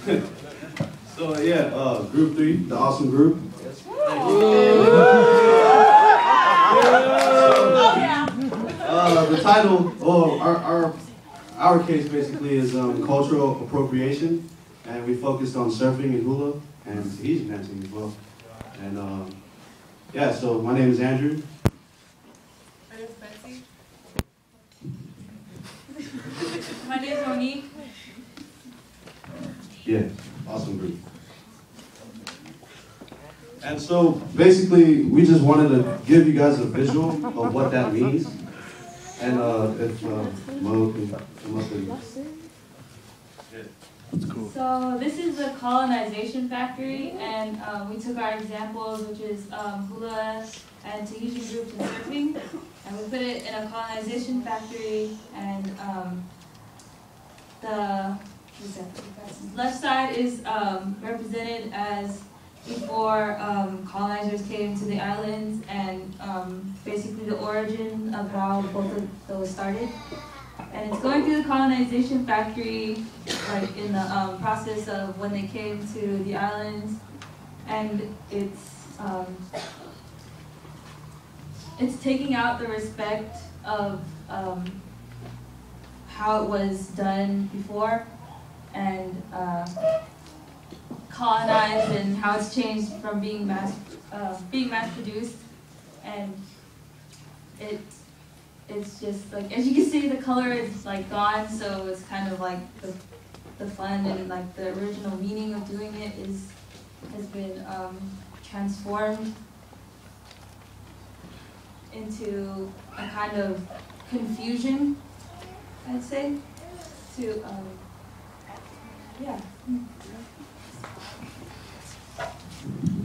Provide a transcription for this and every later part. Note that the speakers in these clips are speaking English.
So yeah, group 3, the awesome group. The title, our case basically is cultural appropriation, and we focused on surfing and hula and Tahitian dancing as well. And yeah, so my name is Andrew. My name is Betsy. My name is Monique. Yeah, awesome group. And so basically, we just wanted to give you guys a visual of what that means. And if Mo can come up and... Yeah. That's cool. So this is the colonization factory, and we took our examples, which is hula and Tahitian groups and surfing, and we put it in a colonization factory, and the left side is represented as before colonizers came to the islands, and basically the origin of how both of those started. And it's going through the colonization factory, like in the process of when they came to the islands, and it's taking out the respect of how it was done before, and colonized, and how it's changed from being mass produced, and it's just like, as you can see, the color is like gone, so it's kind of like the fun and like the original meaning of doing it has been transformed into a kind of confusion, I'd say, to yeah.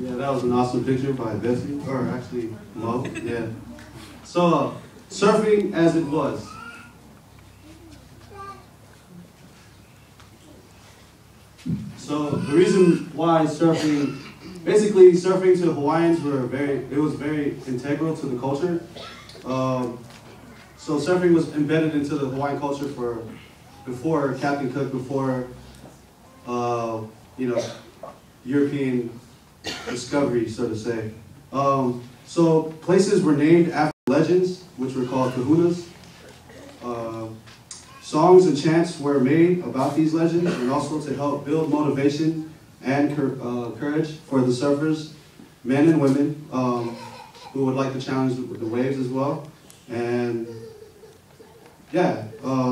Yeah, that was an awesome picture by Betsy, or actually Mo. Yeah. So surfing as it was. So the reason why surfing, basically surfing to Hawaiians was very integral to the culture. So surfing was embedded into the Hawaiian culture before Captain Cook, before European discovery, so to say. So places were named after legends, which were called kahunas. Songs and chants were made about these legends, and also to help build motivation and courage for the surfers, men and women, who would like to challenge the waves as well. And yeah,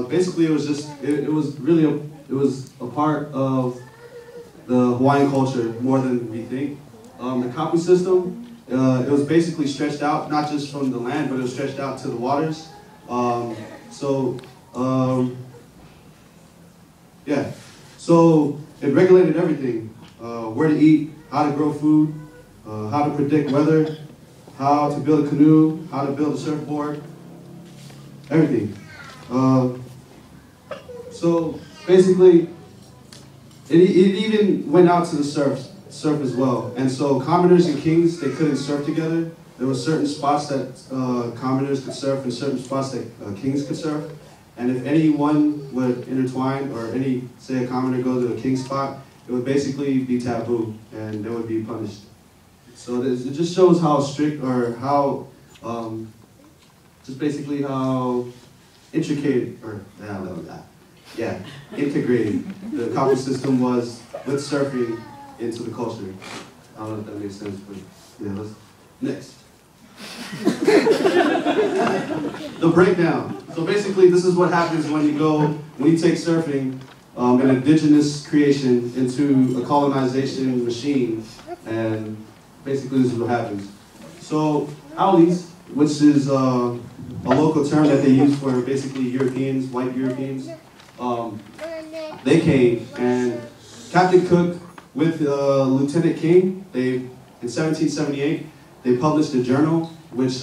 basically it was just, it was a part of the Hawaiian culture more than we think. The kapu system, it was basically stretched out, not just from the land, but it was stretched out to the waters. Yeah, so it regulated everything, where to eat, how to grow food, how to predict weather, how to build a canoe, how to build a surfboard, everything. So basically, it even went out to the surf as well. And so commoners and kings, they couldn't surf together. There were certain spots that commoners could surf and certain spots that kings could surf. And if anyone would intertwine, or say a commoner go to a king's spot, it would basically be taboo and they would be punished. So it just shows how strict, or how, just basically how intricate, or yeah, integrated the kapu system was with surfing into the culture. I don't know if that makes sense, but yeah, next. The breakdown. So basically, this is what happens when you take surfing, an indigenous creation, into a colonization machine, and basically this is what happens. So Auli's, which is a local term that they use for basically Europeans, white Europeans, they came, and Captain Cook with Lieutenant King, in 1778, they published a journal which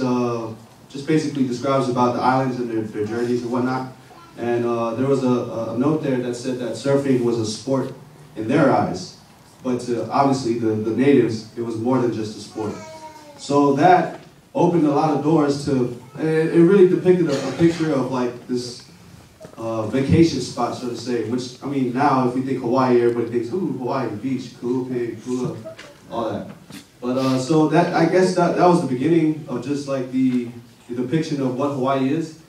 just basically describes about the islands and their journeys and whatnot. And there was a note there that said that surfing was a sport in their eyes, but obviously the natives, it was more than just a sport. So that opened a lot of doors to, it really depicted a picture of like this vacation spot, so to say, which, I mean, now if we think Hawaii, everybody thinks, ooh, Hawaii, beach, cool pig, cool, all that. But so that, I guess that was the beginning of just like the depiction of what Hawaii is.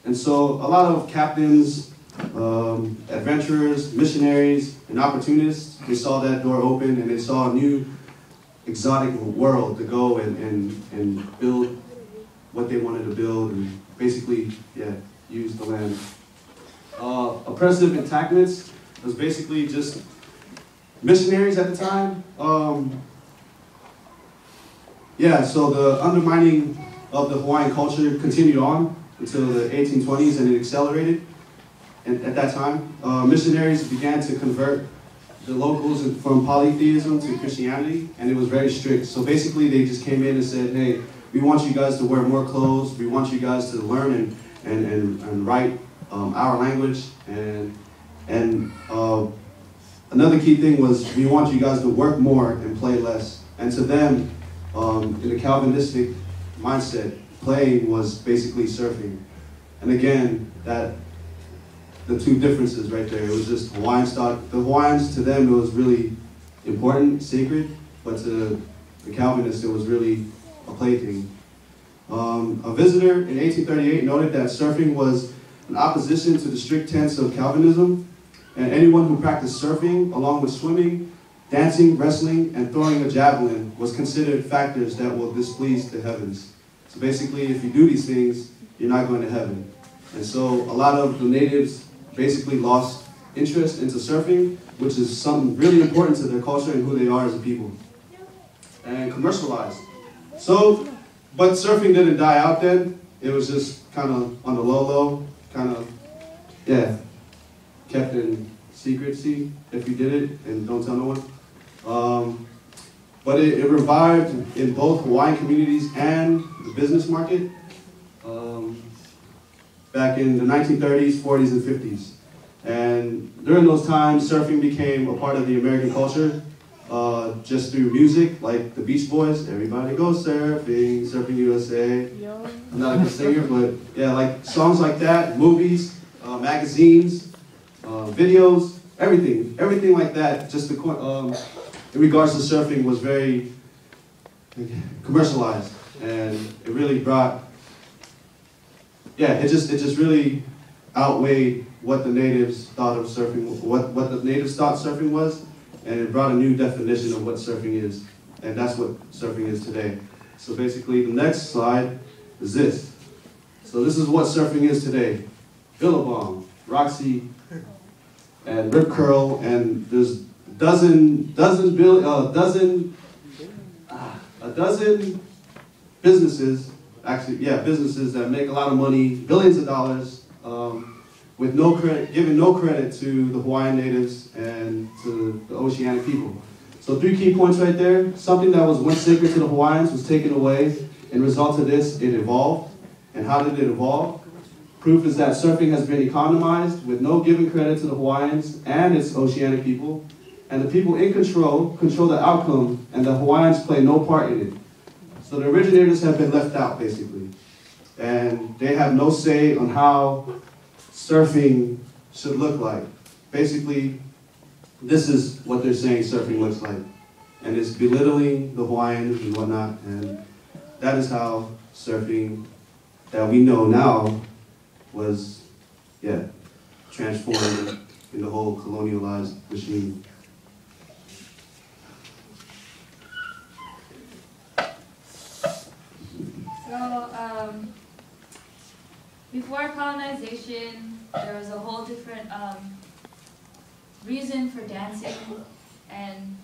And so a lot of captains, adventurers, missionaries, and opportunists, they saw that door open and they saw a new exotic world to go and build what they wanted to build and basically, yeah, use the land. Oppressive enactments was basically just missionaries at the time. Yeah, so the undermining of the Hawaiian culture continued on until the 1820s, and it accelerated. And at that time, missionaries began to convert the locals from polytheism to Christianity, and it was very strict. So basically, they just came in and said, hey, we want you guys to wear more clothes, we want you guys to learn and write our language, and another key thing was we want you guys to work more and play less. And to them, in the Calvinistic mindset, playing was basically surfing. And again, the two differences right there. It was just Hawaiian stock. The Hawaiians, to them, it was really important, sacred, but to the Calvinists, it was really a plaything. A visitor in 1838 noted that surfing was an opposition to the strict tenets of Calvinism, and anyone who practiced surfing, along with swimming, dancing, wrestling, and throwing a javelin, was considered factors that will displease the heavens. So basically, if you do these things, you're not going to heaven. And so a lot of the natives basically lost interest into surfing, which is something really important to their culture and who they are as a people. And commercialized. So, but surfing didn't die out then. It was just kind of on the low, kind of, yeah, kept in secrecy if you did it, and don't tell no one. But it revived in both Hawaiian communities and the business market back in the 1930s, 40s, and 50s. And during those times, surfing became a part of the American culture just through music, like the Beach Boys, everybody go surfing, Surfing USA. I'm not a good singer, but yeah, like songs like that, movies, magazines, videos, everything like that, just in regards to surfing was very commercialized, and it really brought, yeah, it just really outweighed what the natives thought of surfing, what the natives thought surfing was, and it brought a new definition of what surfing is, and that's what surfing is today. So basically, the next slide is this. So this is what surfing is today. Billabong, Roxy, and Rip Curl, and there's a dozen businesses, actually, yeah, businesses that make a lot of money, billions of dollars, with no credit, giving no credit to the Hawaiian natives and to the oceanic people. So 3 key points right there. Something that was once sacred to the Hawaiians was taken away, and result of this, it evolved. And how did it evolve? Proof is that surfing has been economized with no given credit to the Hawaiians and its oceanic people. And the people in control the outcome, and the Hawaiians play no part in it. So the originators have been left out, basically. And they have no say on how surfing should look like. Basically, this is what they're saying surfing looks like. And it's belittling the Hawaiians and whatnot. And that is how surfing that we know now was, yeah, transformed in the whole colonialized machine. So, before colonization, there was a whole different reason for dancing, and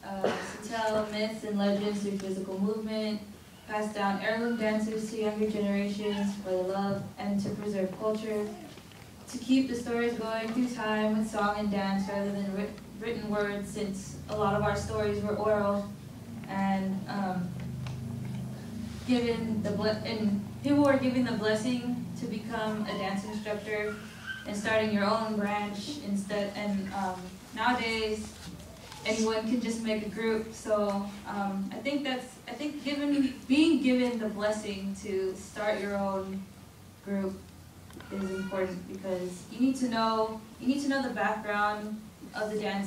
to tell myths and legends through physical movement, pass down heirloom dances to younger generations for the love and to preserve culture, to keep the stories going through time with song and dance rather than written words, since a lot of our stories were oral, and people were given the blessing to become a dance instructor and starting your own branch instead. And nowadays, anyone can just make a group. So I think being given the blessing to start your own group is important because you need to know the background of the dance